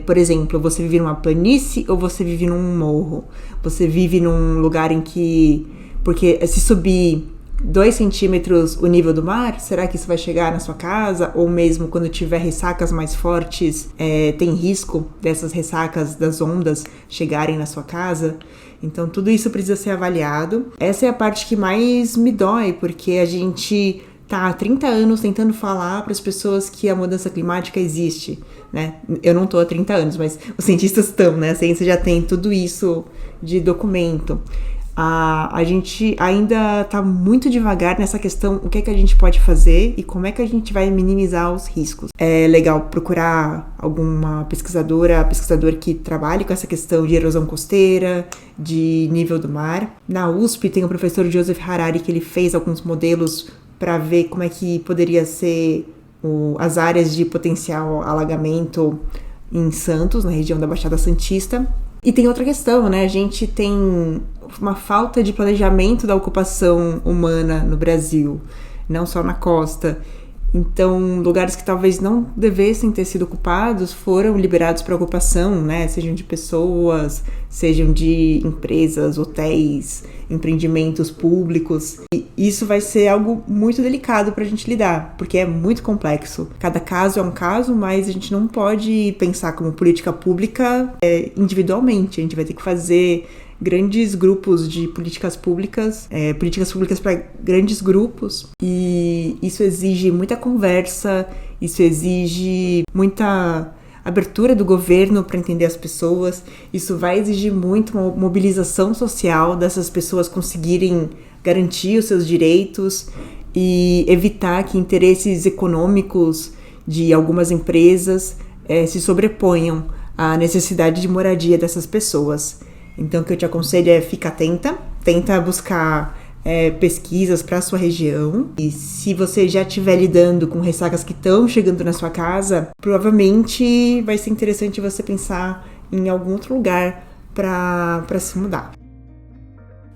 por exemplo, você vive numa planície ou você vive num morro? Você vive num lugar em que... Porque se subir 2 centímetros o nível do mar, será que isso vai chegar na sua casa? Ou mesmo quando tiver ressacas mais fortes, tem risco dessas ressacas das ondas chegarem na sua casa? Então tudo isso precisa ser avaliado. Essa é a parte que mais me dói, porque a gente tá há 30 anos tentando falar para as pessoas que a mudança climática existe, né? Eu não tô há 30 anos, mas os cientistas estão, né? A ciência já tem tudo isso de documento. A gente ainda tá muito devagar nessa questão, o que é que a gente pode fazer e como é que a gente vai minimizar os riscos. É legal procurar alguma pesquisador que trabalhe com essa questão de erosão costeira, de nível do mar. Na USP tem o professor Joseph Harari, que ele fez alguns modelos para ver como é que poderia ser as áreas de potencial alagamento em Santos, na região da Baixada Santista. E tem outra questão, né? A gente tem uma falta de planejamento da ocupação humana no Brasil, não só na costa. Então, lugares que talvez não devessem ter sido ocupados foram liberados para ocupação, né? Sejam de pessoas, sejam de empresas, hotéis, empreendimentos públicos. E isso vai ser algo muito delicado para a gente lidar, porque é muito complexo. Cada caso é um caso, mas a gente não pode pensar como política pública individualmente. A gente vai ter que fazer grandes grupos de políticas públicas para grandes grupos, e isso exige muita conversa, isso exige muita abertura do governo para entender as pessoas, isso vai exigir muito uma mobilização social dessas pessoas conseguirem garantir os seus direitos e evitar que interesses econômicos de algumas empresas se sobreponham à necessidade de moradia dessas pessoas. Então, o que eu te aconselho é ficar atenta, tenta buscar pesquisas para sua região. E se você já estiver lidando com ressacas que estão chegando na sua casa, provavelmente vai ser interessante você pensar em algum outro lugar para se mudar.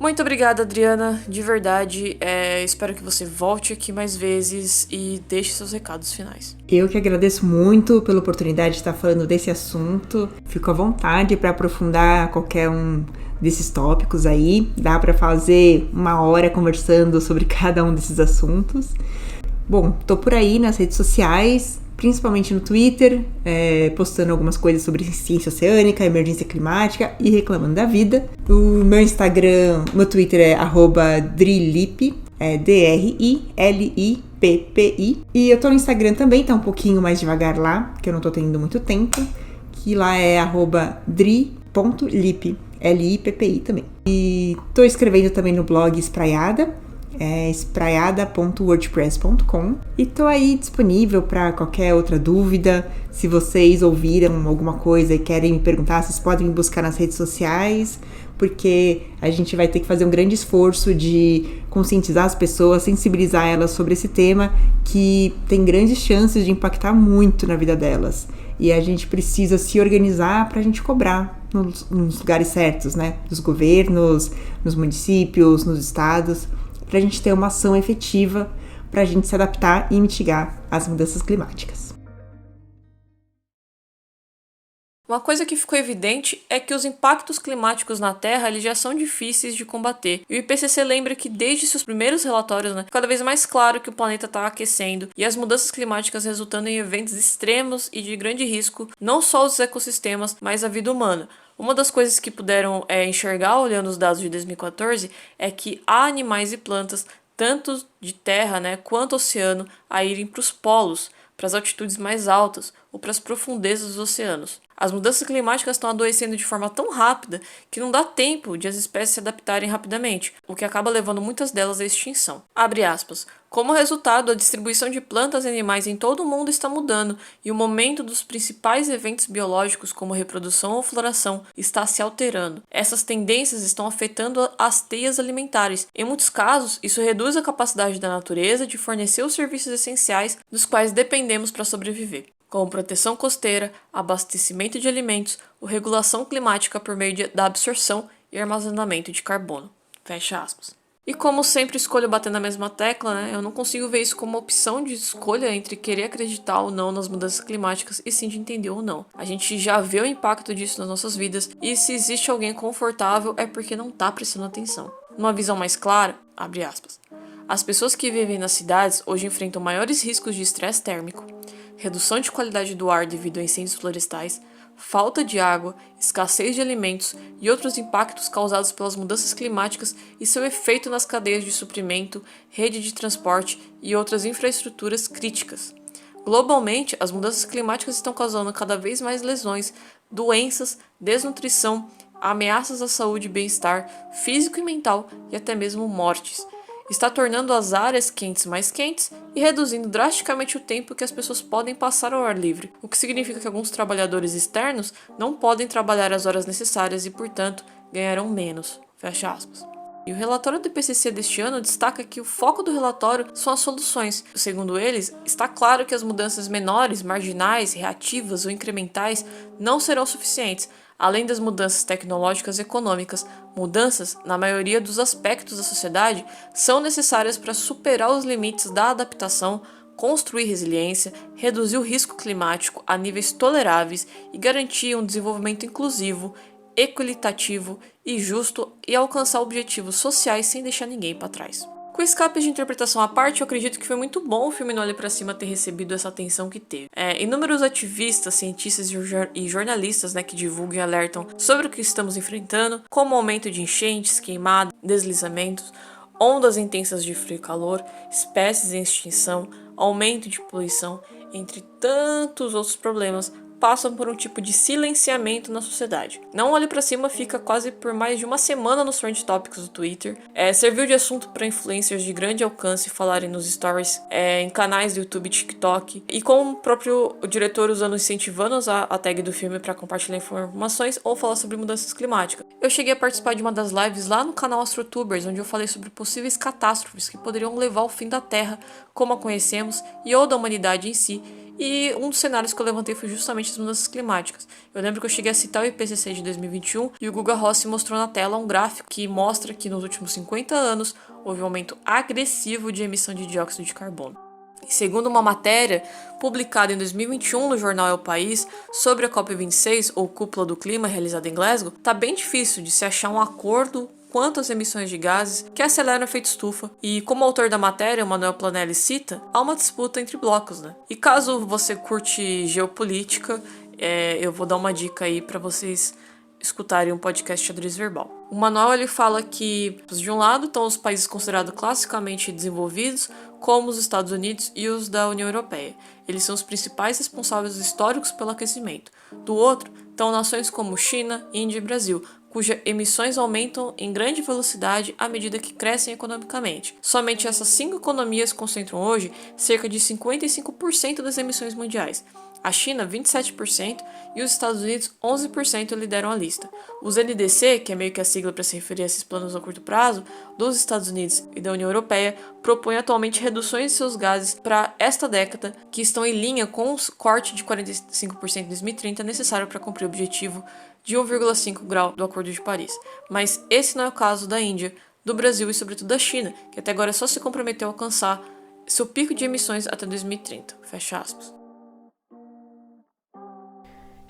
Muito obrigada, Adriana, de verdade. Espero que você volte aqui mais vezes e deixe seus recados finais. Eu que agradeço muito pela oportunidade de estar falando desse assunto. Fico à vontade para aprofundar qualquer um desses tópicos aí. Dá para fazer 1 hora conversando sobre cada um desses assuntos. Bom, tô por aí nas redes sociais, principalmente no Twitter, postando algumas coisas sobre ciência oceânica, emergência climática e reclamando da vida. O meu Instagram, meu Twitter é @drilippi, DRILIPPI. E eu tô no Instagram também, tá um pouquinho mais devagar lá, que eu não tô tendo muito tempo, que lá é @dri.lippi, LIPPI também. E tô escrevendo também no blog Espraiada, espraiada.wordpress.com, e tô aí disponível para qualquer outra dúvida. Se vocês ouviram alguma coisa e querem me perguntar, vocês podem me buscar nas redes sociais, porque a gente vai ter que fazer um grande esforço de conscientizar as pessoas, sensibilizar elas sobre esse tema que tem grandes chances de impactar muito na vida delas. E a gente precisa se organizar para a gente cobrar nos lugares certos, né? Dos governos, nos municípios, nos estados, para a gente ter uma ação efetiva para a gente se adaptar e mitigar as mudanças climáticas. Uma coisa que ficou evidente é que os impactos climáticos na Terra eles já são difíceis de combater. E o IPCC lembra que desde seus primeiros relatórios, cada vez mais claro que o planeta está aquecendo e as mudanças climáticas resultando em eventos extremos e de grande risco, não só aos ecossistemas, mas à vida humana. Uma das coisas que puderam enxergar olhando os dados de 2014 é que há animais e plantas, tanto de terra quanto oceano, a irem para os polos, para as altitudes mais altas ou para as profundezas dos oceanos. As mudanças climáticas estão adoecendo de forma tão rápida que não dá tempo de as espécies se adaptarem rapidamente, o que acaba levando muitas delas à extinção. Abre aspas. Como resultado, a distribuição de plantas e animais em todo o mundo está mudando e o momento dos principais eventos biológicos, como reprodução ou floração, está se alterando. Essas tendências estão afetando as teias alimentares. Em muitos casos, isso reduz a capacidade da natureza de fornecer os serviços essenciais dos quais dependemos para sobreviver, como proteção costeira, abastecimento de alimentos ou regulação climática por meio da absorção e armazenamento de carbono. Fecha aspas. E como sempre escolho bater na mesma tecla, eu não consigo ver isso como uma opção de escolha entre querer acreditar ou não nas mudanças climáticas e sim de entender ou não. A gente já vê o impacto disso nas nossas vidas e se existe alguém confortável é porque não está prestando atenção. Numa visão mais clara, abre aspas, as pessoas que vivem nas cidades hoje enfrentam maiores riscos de estresse térmico, redução de qualidade do ar devido a incêndios florestais, falta de água, escassez de alimentos e outros impactos causados pelas mudanças climáticas e seu efeito nas cadeias de suprimento, rede de transporte e outras infraestruturas críticas. Globalmente, as mudanças climáticas estão causando cada vez mais lesões, doenças, desnutrição, ameaças à saúde e bem-estar físico e mental e até mesmo mortes. Está tornando as áreas quentes mais quentes e reduzindo drasticamente o tempo que as pessoas podem passar ao ar livre, o que significa que alguns trabalhadores externos não podem trabalhar as horas necessárias e, portanto, ganharão menos. Fecha aspas. E o relatório do IPCC deste ano destaca que o foco do relatório são as soluções. Segundo eles, está claro que as mudanças menores, marginais, reativas ou incrementais não serão suficientes. Além das mudanças tecnológicas e econômicas, mudanças, na maioria dos aspectos da sociedade, são necessárias para superar os limites da adaptação, construir resiliência, reduzir o risco climático a níveis toleráveis e garantir um desenvolvimento inclusivo, equitativo e justo e alcançar objetivos sociais sem deixar ninguém para trás. Com escapes de interpretação à parte, eu acredito que foi muito bom o filme No Olhe Pra Cima ter recebido essa atenção que teve. Inúmeros ativistas, cientistas e jornalistas que divulgam e alertam sobre o que estamos enfrentando, como aumento de enchentes, queimadas, deslizamentos, ondas intensas de frio e calor, espécies em extinção, aumento de poluição, entre tantos outros problemas, passam por um tipo de silenciamento na sociedade. Não Olhe Pra Cima fica quase por mais de uma semana nos Trend Topics do Twitter, serviu de assunto para influencers de grande alcance falarem nos stories, em canais do YouTube e TikTok, e com o próprio diretor incentivando a usar a tag do filme para compartilhar informações ou falar sobre mudanças climáticas. Eu cheguei a participar de uma das lives lá no canal AstroTubers, onde eu falei sobre possíveis catástrofes que poderiam levar ao fim da Terra como a conhecemos e ou da humanidade em si, e um dos cenários que eu levantei foi justamente as mudanças climáticas. Eu lembro que eu cheguei a citar o IPCC de 2021 e o Guga Rossi mostrou na tela um gráfico que mostra que nos últimos 50 anos houve um aumento agressivo de emissão de dióxido de carbono. E segundo uma matéria publicada em 2021 no jornal El País sobre a COP26, ou Cúpula do Clima, realizada em Glasgow, tá bem difícil de se achar um acordo quanto às emissões de gases que aceleram o efeito estufa. E como o autor da matéria, o Manuel Planelli, cita, há uma disputa entre blocos, né? E caso você curte geopolítica, eu vou dar uma dica aí para vocês escutarem um podcast Xadrez Verbal. O Manuel ele fala que, de um lado, estão os países considerados classicamente desenvolvidos, como os Estados Unidos e os da União Europeia. Eles são os principais responsáveis históricos pelo aquecimento. Do outro, estão nações como China, Índia e Brasil, cujas emissões aumentam em grande velocidade à medida que crescem economicamente. Somente essas 5 economias concentram hoje cerca de 55% das emissões mundiais. A China, 27%, e os Estados Unidos, 11% lideram a lista. Os NDC, que é meio que a sigla para se referir a esses planos a curto prazo, dos Estados Unidos e da União Europeia, propõem atualmente reduções de seus gases para esta década, que estão em linha com o corte de 45% em 2030 necessário para cumprir o objetivo de 1,5 grau do Acordo de Paris. Mas esse não é o caso da Índia, do Brasil e sobretudo da China, que até agora só se comprometeu a alcançar seu pico de emissões até 2030. Fecha aspas.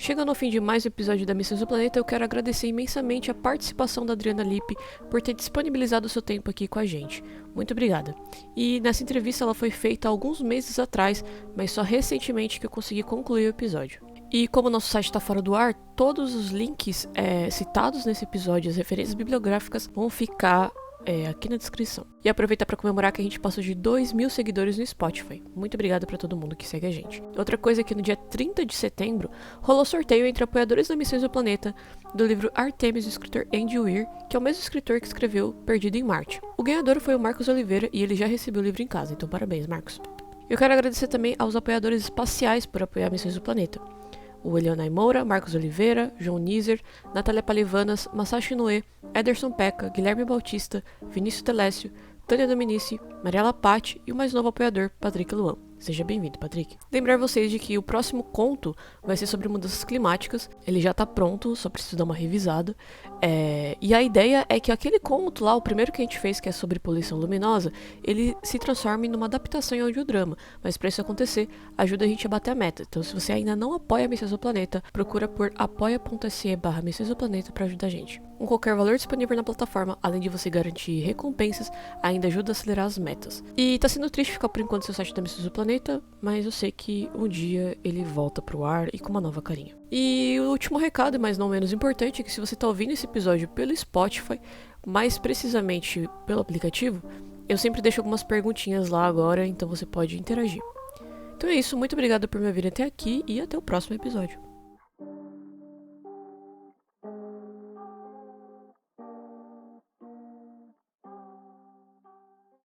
Chegando ao fim de mais um episódio da Missões do Planeta, eu quero agradecer imensamente a participação da Adriana Lippe por ter disponibilizado o seu tempo aqui com a gente. Muito obrigada. E nessa entrevista ela foi feita há alguns meses atrás, mas só recentemente que eu consegui concluir o episódio. E como o nosso site está fora do ar, todos os links citados nesse episódio, as referências bibliográficas, vão ficar aqui na descrição. E aproveitar para comemorar que a gente passou de 2.000 seguidores no Spotify. Muito obrigada para todo mundo que segue a gente. Outra coisa é que no dia 30 de setembro rolou sorteio entre apoiadores da Missões do Planeta do livro Artemis do escritor Andy Weir, que é o mesmo escritor que escreveu Perdido em Marte. O ganhador foi o Marcos Oliveira e ele já recebeu o livro em casa, então parabéns, Marcos. Eu quero agradecer também aos apoiadores espaciais por apoiar Missões do Planeta. O Elianai Moura, Marcos Oliveira, João Nízer, Natália Palivanas, Masashi Noé, Ederson Peca, Guilherme Bautista, Vinícius Telécio, Tânia Dominici, Mariela Patti e o mais novo apoiador, Patrick Luan. Seja bem-vindo, Patrick. Lembrar vocês de que o próximo conto vai ser sobre mudanças climáticas. Ele já tá pronto, só preciso dar uma revisada. E a ideia é que aquele conto lá, o primeiro que a gente fez, que é sobre poluição luminosa, ele se transforme numa adaptação em audiodrama. Mas para isso acontecer, ajuda a gente a bater a meta. Então, se você ainda não apoia a Missões do Planeta, procura por apoia.se/Missões do Planeta para ajudar a gente. Com qualquer valor disponível na plataforma, além de você garantir recompensas, ainda ajuda a acelerar as metas. E tá sendo triste ficar por enquanto sem o site da Missões do Planeta, mas eu sei que um dia ele volta pro ar e com uma nova carinha. E o último recado, mas não menos importante, é que se você tá ouvindo esse episódio pelo Spotify, mais precisamente pelo aplicativo, eu sempre deixo algumas perguntinhas lá agora, então você pode interagir. Então é isso, muito obrigada por me ouvir até aqui e até o próximo episódio.